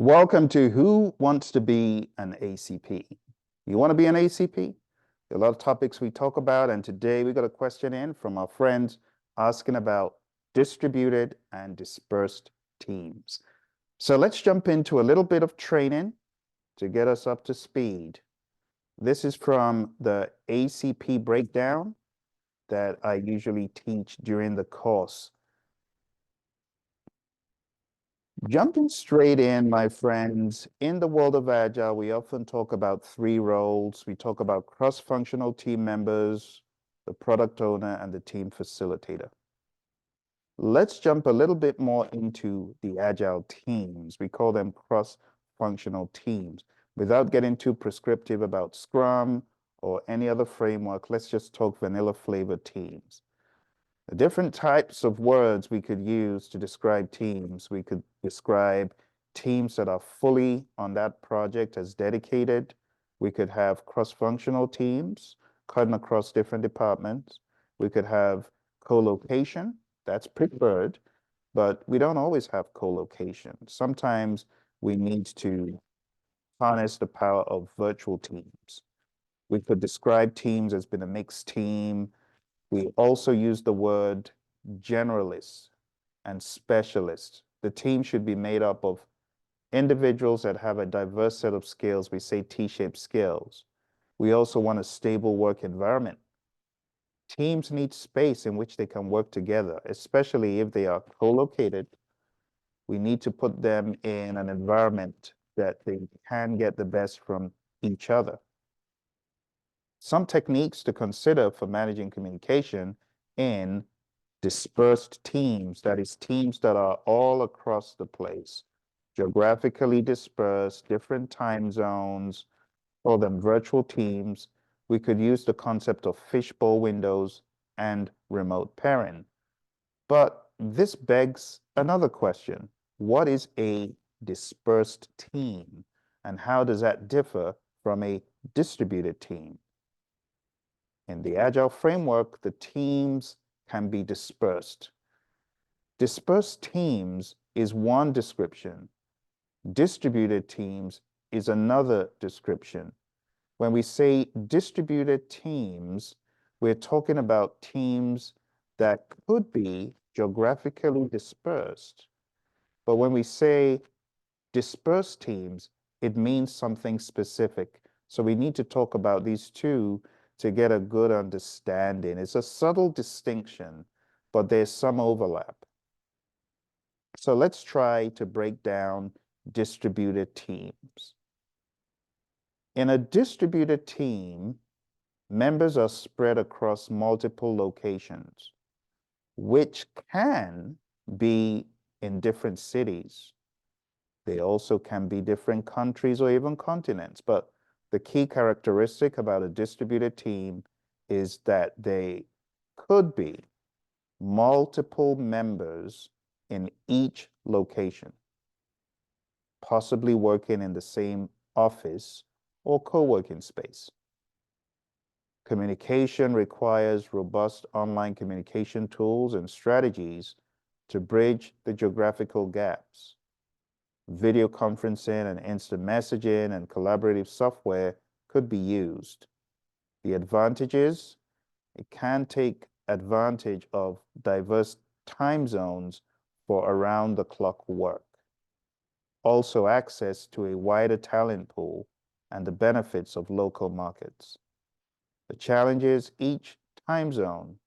Welcome to Who Wants to Be an ACP? You want to be an ACP? There are a lot of topics we talk about, and today we got a question in from our friends asking about distributed and dispersed teams. So let's jump into a little bit of training to get us up to speed. This is from the ACP breakdown that I usually teach during the course. Jumping straight in, my friends, in the world of Agile, we often talk about three roles. We talk about cross-functional team members, the product owner, and the team facilitator. Let's jump a little bit more into the Agile teams. We call them cross-functional teams. Without getting too prescriptive about Scrum or any other framework, let's just talk vanilla flavor teams. The different types of words we could use to describe teams. We could describe teams that are fully on that project as dedicated. We could have cross-functional teams cutting across different departments. We could have co-location, that's preferred, but we don't always have co-location. Sometimes we need to harness the power of virtual teams. We could describe teams as being a mixed team. We also use the word generalists and specialists. The team should be made up of individuals that have a diverse set of skills. We say T-shaped skills. We also want a stable work environment. Teams need space in which they can work together, especially if they are co-located. We need to put them in an environment that they can get the best from each other. Some techniques to consider for managing communication in dispersed teams, that is, teams that are all across the place, geographically dispersed, different time zones, call them virtual teams. We could use the concept of fishbowl windows and remote pairing. But this begs another question. What is a dispersed team, and how does that differ from a distributed team? In the Agile framework, the teams can be dispersed. Dispersed teams is one description. Distributed teams is another description. When we say distributed teams, we're talking about teams that could be geographically dispersed. But when we say dispersed teams, it means something specific. So we need to talk about these two to get a good understanding. It's a subtle distinction, but there's some overlap. So let's try to break down distributed teams. In a distributed team, members are spread across multiple locations, which can be in different cities. They also can be different countries or even continents, but the key characteristic about a distributed team is that they could be multiple members in each location, possibly working in the same office or co-working space. Communication requires robust online communication tools and strategies to bridge the geographical gaps. Video conferencing and instant messaging and collaborative software could be used. The advantages: it can take advantage of diverse time zones for around-the-clock work. Also access to a wider talent pool and the benefits of local markets. The challenges: each time zone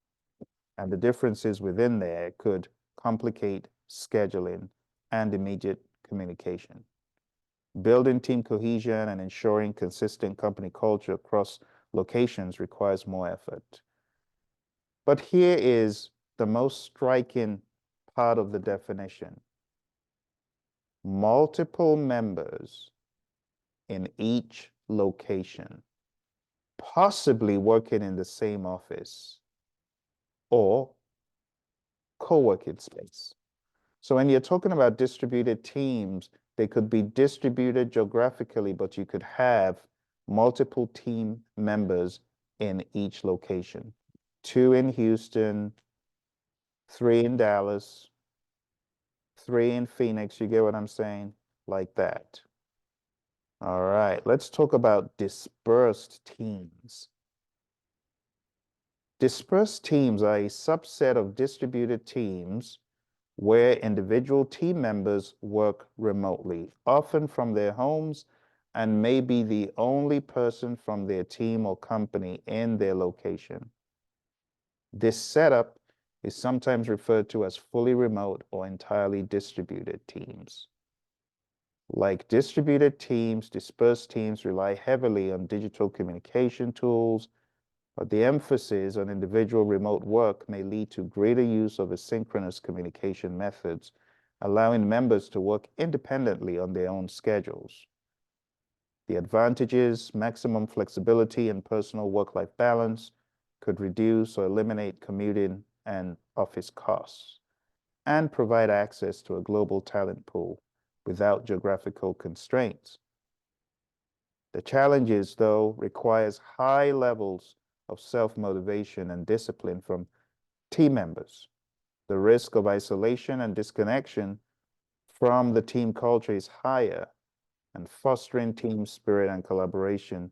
and the differences within there could complicate scheduling and immediate communication. Building team cohesion and ensuring consistent company culture across locations requires more effort. But here is the most striking part of the definition. Multiple members in each location, possibly working in the same office or co-working space. So when you're talking about distributed teams, they could be distributed geographically, but you could have multiple team members in each location. 2 in Houston, 3 in Dallas, 3 in Phoenix, you get what I'm saying? like that. All right, let's talk about dispersed teams. Dispersed teams are a subset of distributed teams where individual team members work remotely, often from their homes, and may be the only person from their team or company in their location. This setup is sometimes referred to as fully remote or entirely distributed teams. Like distributed teams, dispersed teams rely heavily on digital communication tools, but the emphasis on individual remote work may lead to greater use of asynchronous communication methods, allowing members to work independently on their own schedules. The advantages, maximum flexibility, and personal work-life balance could reduce or eliminate commuting and office costs, and provide access to a global talent pool without geographical constraints. The challenges, though, requires high levels of self-motivation and discipline from team members. The risk of isolation and disconnection from the team culture is higher, and fostering team spirit and collaboration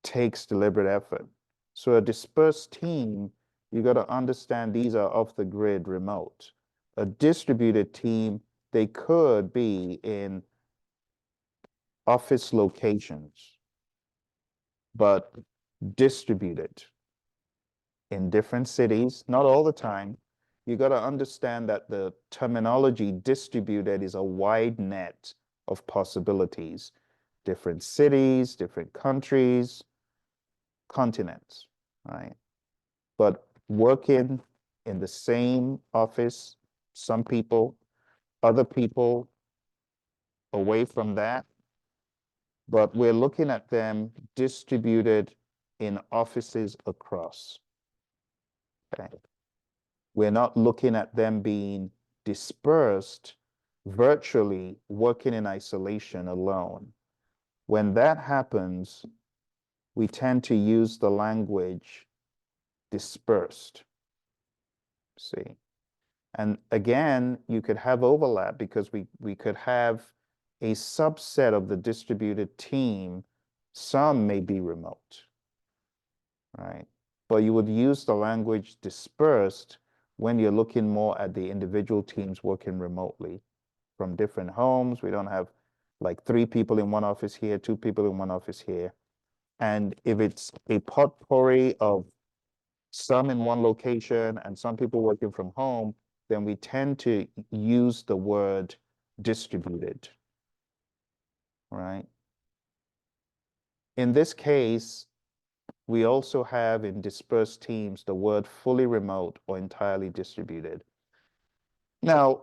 takes deliberate effort. So a dispersed team, you got to understand these are off the grid remote. A distributed team, they could be in office locations, but distributed in different cities, not all the time. You got to understand that the terminology distributed is a wide net of possibilities. Different cities, different countries, continents, right? But working in the same office, some people, other people away from that, but we're looking at them distributed in offices across. Okay. We're not looking at them being dispersed virtually, working in isolation alone. When that happens, we tend to use the language dispersed. See? And again, you could have overlap because we could have a subset of the distributed team. Some may be remote, right? But you would use the language dispersed when you're looking more at the individual teams working remotely from different homes. We don't have like 3 people in one office here, 2 people in one office here. And if it's a potpourri of some in one location and some people working from home, then we tend to use the word distributed, right? In this case, we also have in dispersed teams the word fully remote or entirely distributed. Now,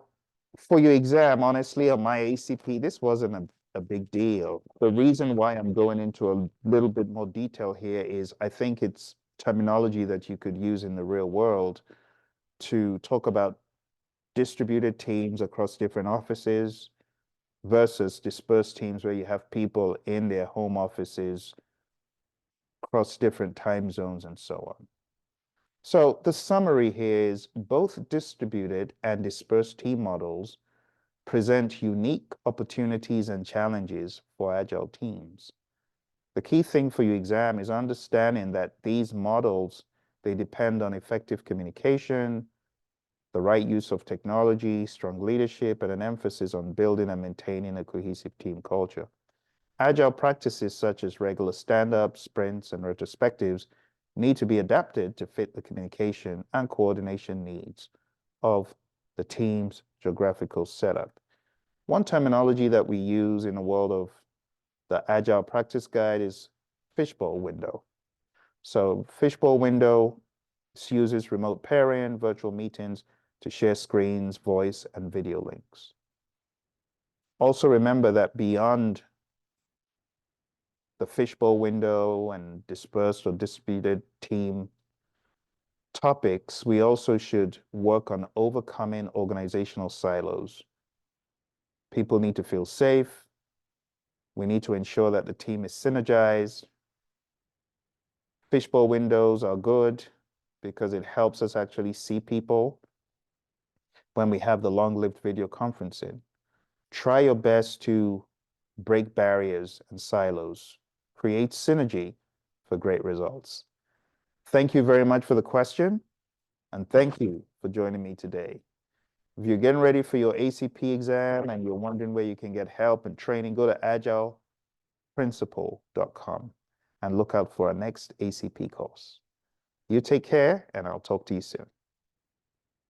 for your exam, honestly, on my ACP, this wasn't a big deal. The reason why I'm going into a little bit more detail here is I think it's terminology that you could use in the real world to talk about distributed teams across different offices versus dispersed teams where you have people in their home offices across different time zones and so on. So the summary here is both distributed and dispersed team models present unique opportunities and challenges for Agile teams. The key thing for your exam is understanding that these models, they depend on effective communication, the right use of technology, strong leadership, and an emphasis on building and maintaining a cohesive team culture. Agile practices such as regular stand-ups, sprints, and retrospectives need to be adapted to fit the communication and coordination needs of the team's geographical setup. One terminology that we use in the world of the Agile practice guide is fishbowl window. So fishbowl window uses remote pairing, virtual meetings to share screens, voice, and video links. Also remember that beyond the fishbowl window and dispersed or distributed team topics, we also should work on overcoming organizational silos. People need to feel safe. We need to ensure that the team is synergized. Fishbowl windows are good because it helps us actually see people when we have the long-lived video conferencing. Try your best to break barriers and silos, create synergy for great results. Thank you very much for the question, and thank you for joining me today. If you're getting ready for your ACP exam and you're wondering where you can get help and training, go to agileprinciple.com and look out for our next ACP course. You take care, and I'll talk to you soon.